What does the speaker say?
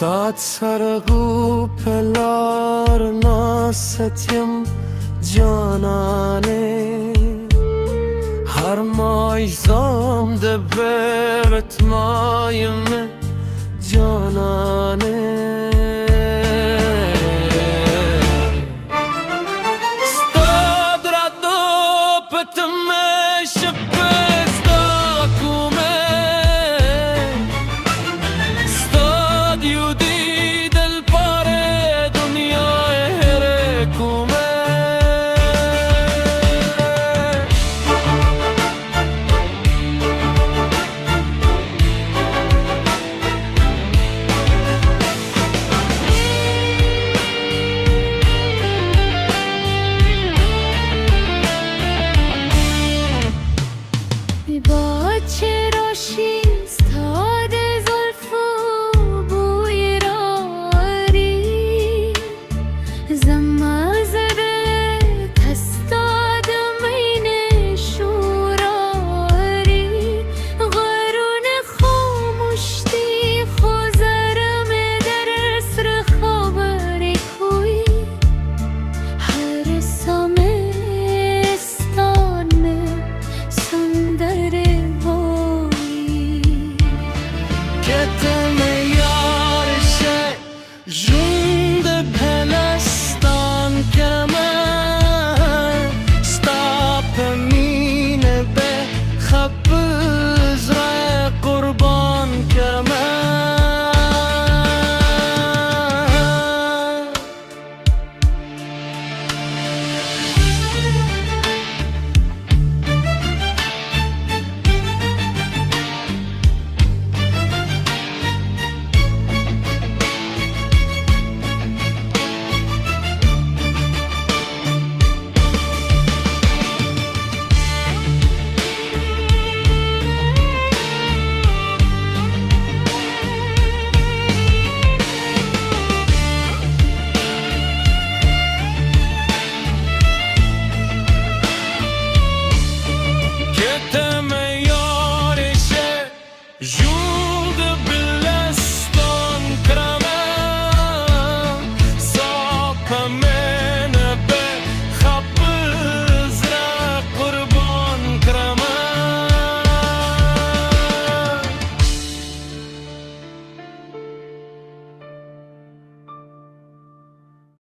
استاد سرگو پلار ناستیم جانانه هر مای زامده ببت مایم جانانه استاد را دو پتمش پستا کومه استاد یودی دل پاره دنیا هر کومه چه راشی استاد زلف و بوی راری زمازده تستاد مین شوراری غرون خاموشتی خوزرم در سر خبری کوی هر سامستان سندر جند پلستان که من ستاپ مینه به خبز را قربان که من جود بلستان کرمم ساپم